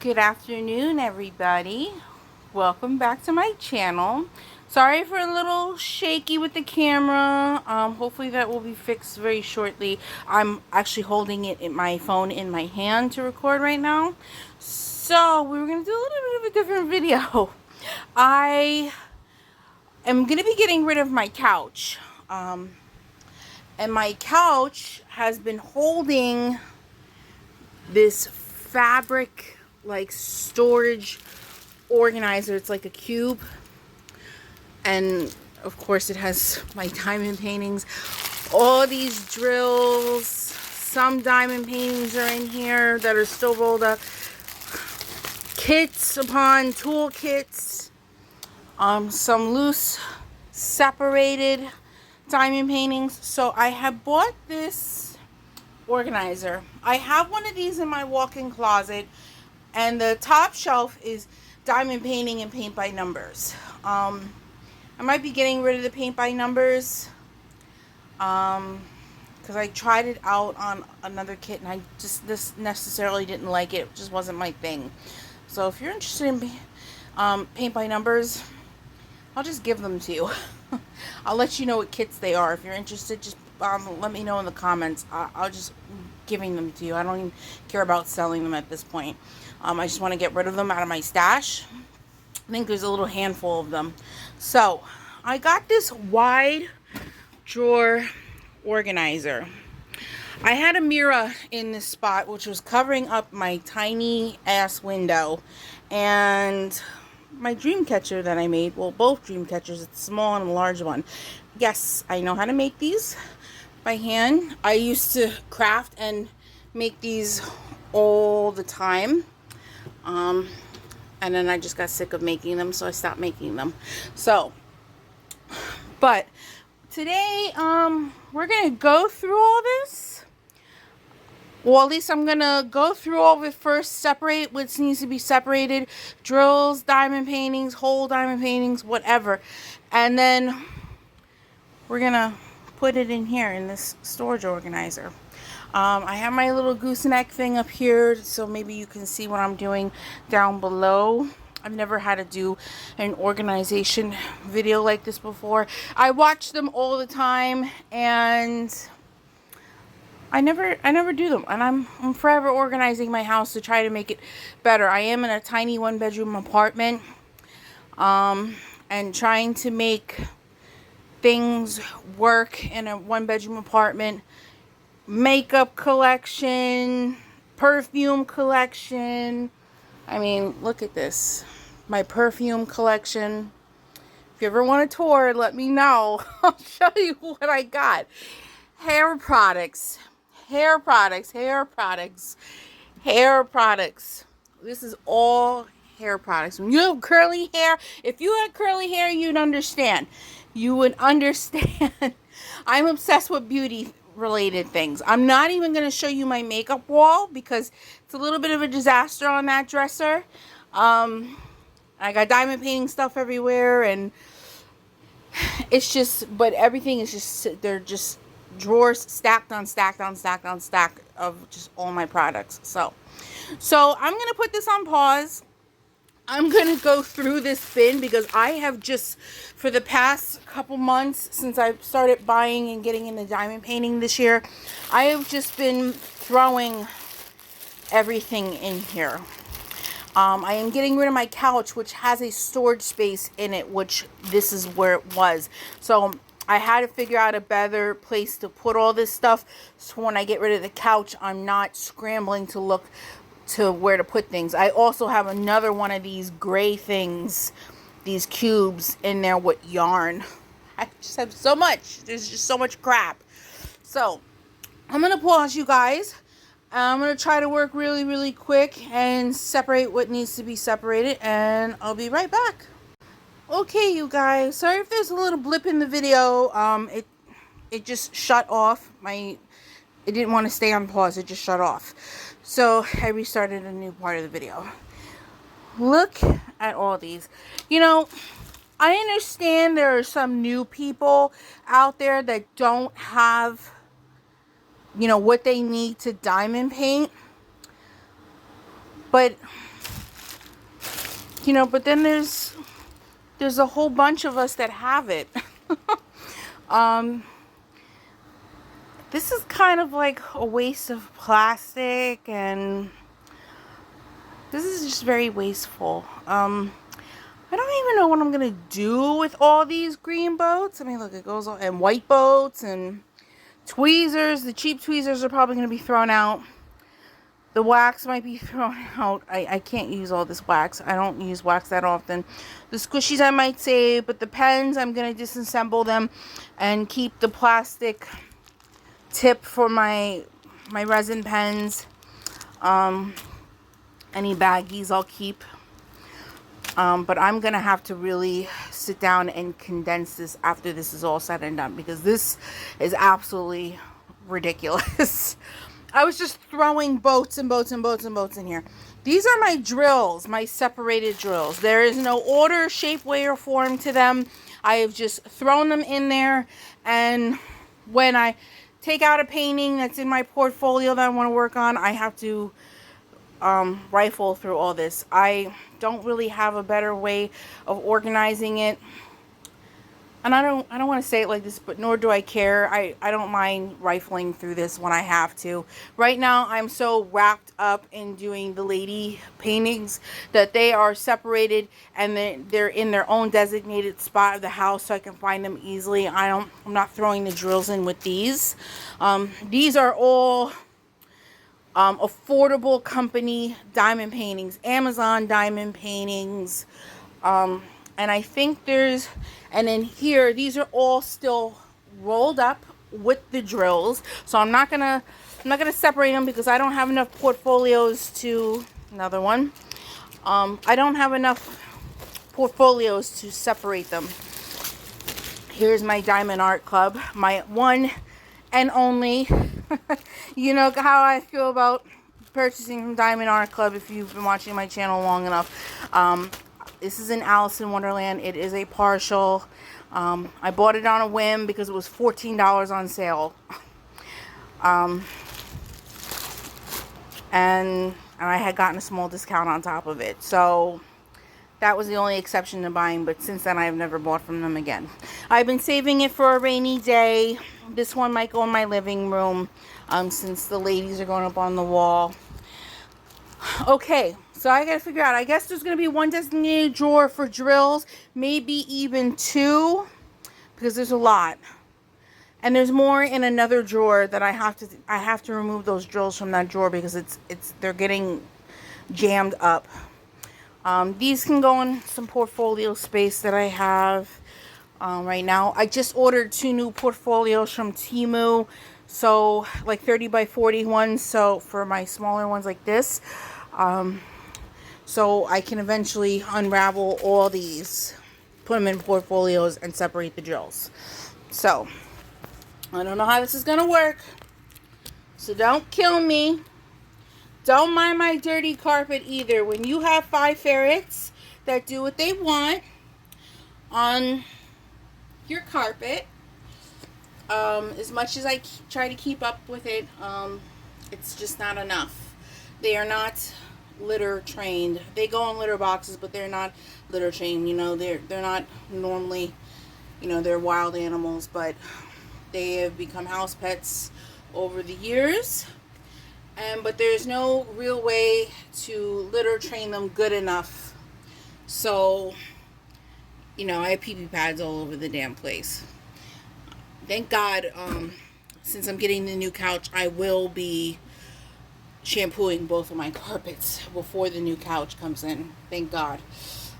Good afternoon, everybody. Welcome back to my channel. Sorry for a little shaky with the camera. Hopefully that will be fixed very shortly. I'm actually holding it in my phone in my hand to record right now. So we're going to do a little bit of a different video. I am going to be getting rid of my couch. And my couch has been holding this fabric like storage organizer. It's like a cube, and of course it has my diamond paintings, all these drills. Some diamond paintings are in here that are still rolled up, kits upon tool kits, some loose separated diamond paintings. So I have bought this organizer. I have one of these in my walk-in closet, and the top shelf is diamond painting and paint by numbers. I might be getting rid of the paint by numbers because I tried it out on another kit and I just necessarily didn't like it. It just wasn't my thing. So if you're interested in paint by numbers, I'll just give them to you. I'll let you know what kits they are. If you're interested, just let me know in the comments. I'll just giving them to you. I don't even care about selling them at this point. I just want to get rid of them out of my stash. I think there's a little handful of them. So I got this wide drawer organizer. I had a mirror in this spot which was covering up my tiny ass window, and my dream catcher that I made, well, both dream catchers, it's a small and a large one. Yes, I know how to make these by hand. I used to craft and make these all the time, and then I just got sick of making them, so I stopped making them. So, but today we're gonna go through all this. Well, at least I'm gonna go through all of it first, separate what needs to be separated, drills, diamond paintings, whole diamond paintings, whatever, and then we're gonna put it in here in this storage organizer. I have my little gooseneck thing up here, so maybe you can see what I'm doing down below. I've never had to do an organization video like this before. I watch them all the time, and I never do them, and I'm forever organizing my house to try to make it better. I am in a tiny one-bedroom apartment, and trying to make things work in a one-bedroom apartment. Makeup collection, perfume collection. I mean, look at this. My perfume collection. If you ever want a tour, let me know. I'll show you what I got. Hair products. Hair products. Hair products. Hair products. This is all hair products. When you have curly hair, if you had curly hair, you'd understand. You would understand. I'm obsessed with beauty related things. I'm not even going to show you my makeup wall because it's a little bit of a disaster on that dresser. I got diamond painting stuff everywhere, and it's just, but everything is just, they're just drawers stacked on stacked on stacked on stack of just all my products. So I'm going to put this on pause. I'm going to go through this bin because I have just, for the past couple months since I started buying and getting into diamond painting this year, I have just been throwing everything in here. I am getting rid of my couch, which has a storage space in it, which this is where it was. So I had to figure out a better place to put all this stuff, so when I get rid of the couch, I'm not scrambling to look to where to put things. I also have another one of these gray things, these cubes in there with yarn. I just have so much. There's just so much crap. So I'm gonna pause, you guys. I'm gonna try to work really, really quick and separate what needs to be separated, and I'll be right back. Okay, you guys, sorry if there's a little blip in the video. It just shut off. It didn't want to stay on pause. It just shut off. So I restarted a new part of the video. Look at all these. You know, I understand there are some new people out there that don't have, you know, what they need to diamond paint. But, you know, but then there's a whole bunch of us that have it. This is kind of like a waste of plastic, and this is just very wasteful. I don't even know what I'm gonna do with all these green boats. I mean, look, it goes on, and white boats and tweezers. The cheap tweezers are probably gonna be thrown out. The wax might be thrown out. I can't use all this wax. I don't use wax that often. The squishies I might save, but the pens, I'm going to disassemble them and keep the plastic tip for my resin pens. Any baggies I'll keep. But I'm going to have to really sit down and condense this after this is all said and done, because this is absolutely ridiculous. I was just throwing boats and boats and boats and boats in here. These are my drills, my separated drills. There is no order, shape, way, or form to them. I have just thrown them in there. And when I take out a painting that's in my portfolio that I want to work on, I have to rifle through all this. I don't really have a better way of organizing it. And I don't want to say it like this, but nor do I care. I don't mind rifling through this when I have to. Right now, I'm so wrapped up in doing the lady paintings that they are separated and they're in their own designated spot of the house, so I can find them easily. I'm not throwing the drills in with these. These are all affordable company diamond paintings, Amazon diamond paintings. And I think there's, and in here, these are all still rolled up with the drills. So I'm not gonna separate them because I don't have enough portfolios to, another one. I don't have enough portfolios to separate them. Here's my Diamond Art Club, my one and only. You know how I feel about purchasing from Diamond Art Club if you've been watching my channel long enough. This is in Alice in Wonderland. It is a partial. I bought it on a whim because it was $14 on sale. And I had gotten a small discount on top of it. So that was the only exception to buying. But since then, I have never bought from them again. I've been saving it for a rainy day. This one might go in my living room since the ladies are going up on the wall. Okay. So I gotta figure out, I guess there's gonna be one designated drawer for drills, maybe even two, because there's a lot. And there's more in another drawer that I have to remove those drills from that drawer because they're getting jammed up. These can go in some portfolio space that I have right now. I just ordered 2 new portfolios from Temu, so like 30 by 40 ones, so for my smaller ones like this. So I can eventually unravel all these, put them in portfolios, and separate the drills. So, I don't know how this is going to work. So don't kill me. Don't mind my dirty carpet either. When you have 5 ferrets that do what they want on your carpet, as much as I try to keep up with it, it's just not enough. They are not litter trained. They go in litter boxes, but they're not litter trained. You know, they're not normally, you know, they're wild animals, but they have become house pets over the years. But there's no real way to litter train them good enough. So, you know, I have pee-pee pads all over the damn place. Thank God, since I'm getting the new couch, I will be shampooing both of my carpets before the new couch comes in. Thank God.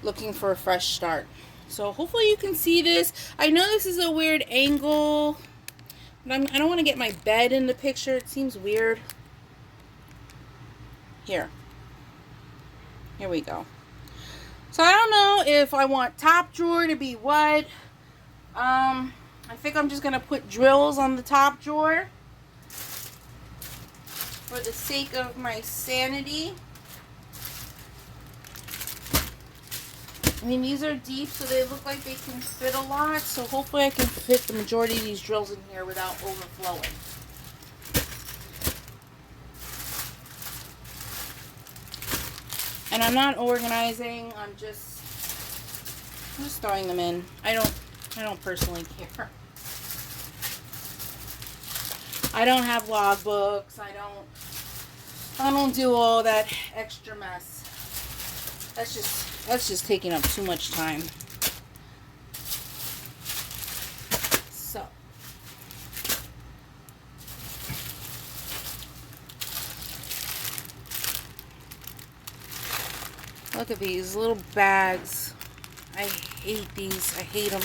Looking for a fresh start. So hopefully you can see this. I know this is a weird angle, but I don't want to get my bed in the picture. It seems weird. Here we go. So I don't know if I want top drawer to be what. I think I'm just going to put drills on the top drawer for the sake of my sanity. I mean, these are deep, so they look like they can fit a lot. So hopefully I can fit the majority of these drills in here without overflowing. And I'm not organizing, I'm just throwing them in. I don't personally care. I don't have logbooks. I don't do all that extra mess. That's just taking up too much time. So look at these little bags. I hate these. I hate them.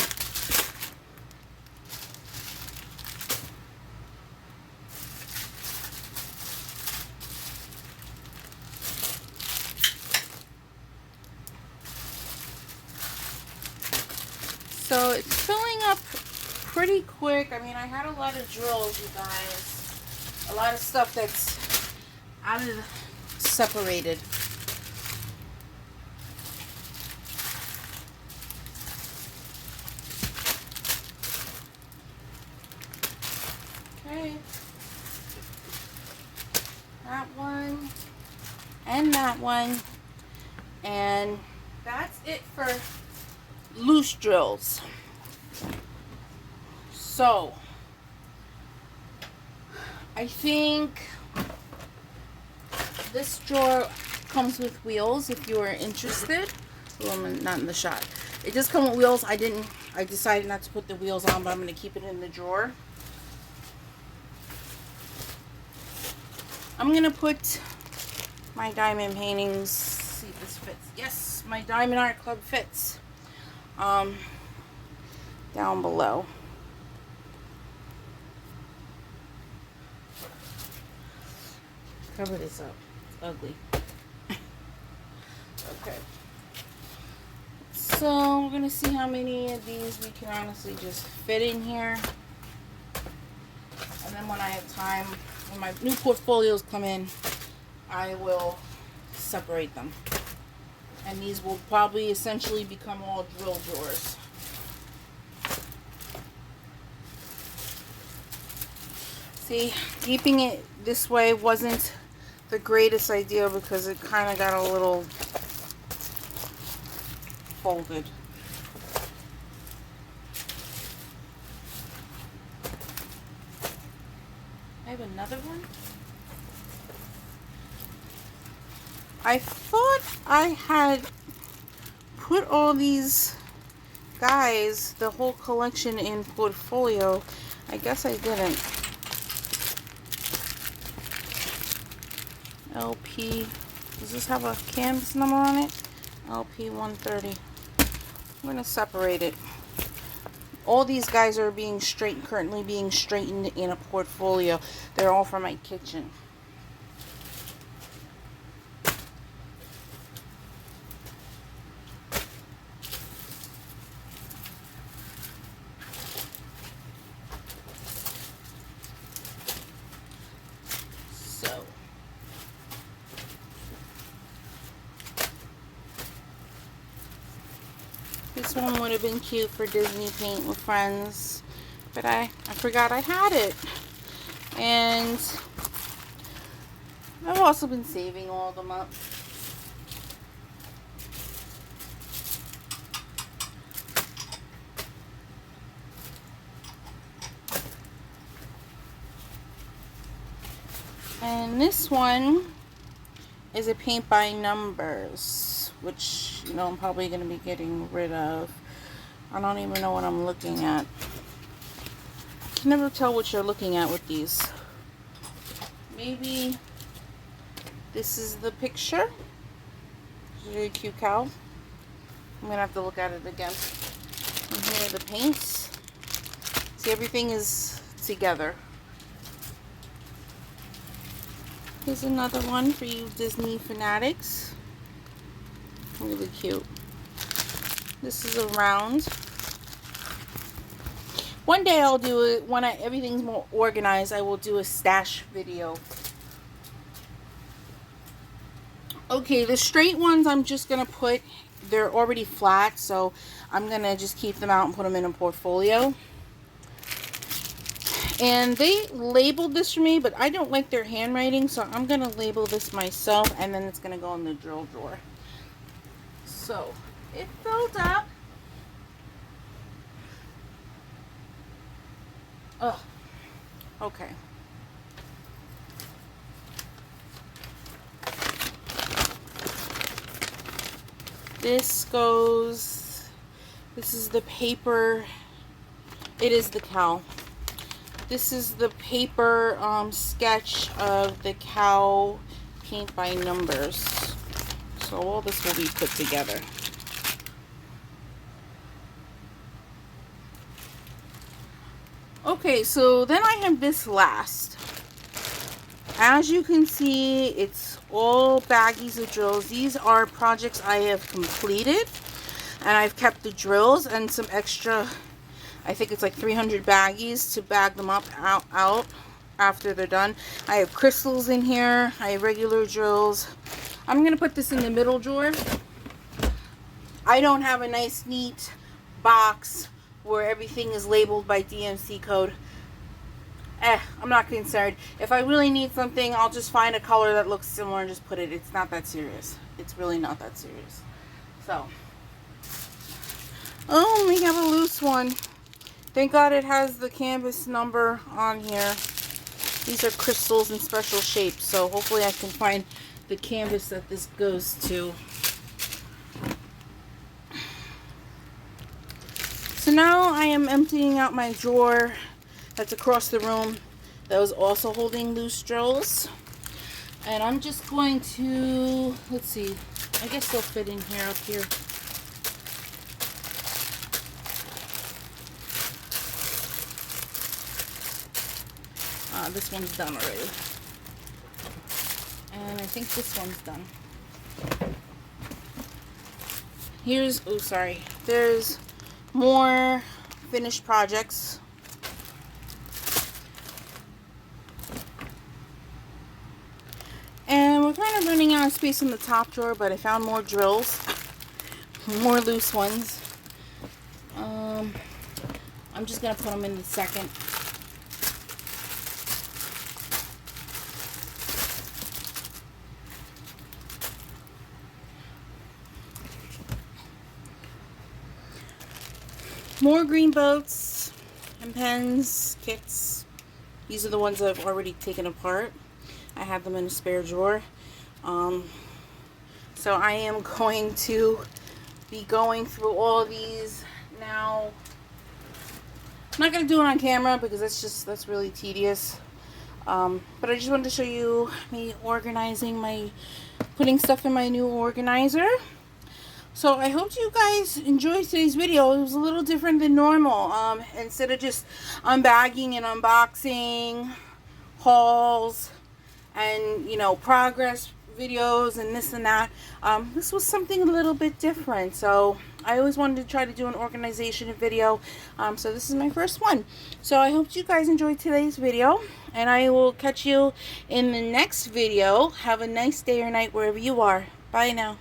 So it's filling up pretty quick. I mean, I had a lot of drills, you guys. A lot of stuff that's out of separated. Okay. That one and that one. And that's it for loose drills. So I think this drawer comes with wheels if you are interested. Well, I'm not in the shot. It does come with wheels. I decided not to put the wheels on, but I'm going to keep it in the drawer. I'm going to put my diamond paintings, see if this fits. Yes, my Diamond Art Club fits. Down below. Cover this up. It's ugly. Okay. So we're gonna see how many of these we can honestly just fit in here. And then when I have time, when my new portfolios come in, I will separate them. And these will probably essentially become all drill drawers. See, keeping it this way wasn't the greatest idea because it kind of got a little folded. I have another one. I thought I had put all these guys, the whole collection, in portfolio. I guess I didn't. LP, does this have a canvas number on it? LP 130. I'm going to separate it. All these guys are being currently being straightened in a portfolio. They're all from my kitchen. This one would have been cute for Disney Paint with Friends, but I forgot I had it. And I've also been saving all of them up. And this one is a paint by numbers, which, you know, I'm probably going to be getting rid of. I don't even know what I'm looking at. I can never tell what you're looking at with these. Maybe this is the picture. It's a very cute cow. I'm going to have to look at it again. And here are the paints. See, everything is together. Here's another one for you Disney fanatics. Really cute. This is a round. One day I'll do it when everything's more organized. I will do a stash video. Okay, the straight ones I'm just gonna put. They're already flat, so I'm gonna just keep them out and put them in a portfolio. And they labeled this for me, but I don't like their handwriting, so I'm going to label this myself, and then it's going to go in the drill drawer. So it filled up. Oh, okay. This is the paper. It is the cow. This is the paper sketch of the cow paint by numbers. So all this will be put together. Okay, so then I have this last. As you can see, it's all baggies of drills. These are projects I have completed, and I've kept the drills and some extra, I think it's like 300 baggies to bag them up out after they're done. I have crystals in here. I have regular drills. I'm going to put this in the middle drawer. I don't have a nice neat box where everything is labeled by DMC code. I'm not concerned. If I really need something, I'll just find a color that looks similar and just put it. It's not that serious. It's really not that serious. So, oh, we have a loose one. Thank God it has the canvas number on here. These are crystals in special shapes, so hopefully I can find the canvas that this goes to. So now I am emptying out my drawer that's across the room that was also holding loose drills. And I'm just going to, let's see, I guess they'll fit in here, up here. This one's done already. And I think this one's done. Here's, oh sorry, there's more finished projects. And we're kind of running out of space in the top drawer, but I found more drills, more loose ones. I'm just going to put them in the second. More green boats and pens, kits. These are the ones I've already taken apart. I have them in a spare drawer. So I am going to be going through all of these now. I'm not going to do it on camera because that's really tedious. But I just wanted to show you me organizing putting stuff in my new organizer. So I hope you guys enjoyed today's video. It was a little different than normal. Instead of just unbagging and unboxing, hauls, and progress videos and this and that, this was something a little bit different. So I always wanted to try to do an organization video. So this is my first one. So I hope you guys enjoyed today's video, and I will catch you in the next video. Have a nice day or night wherever you are. Bye now.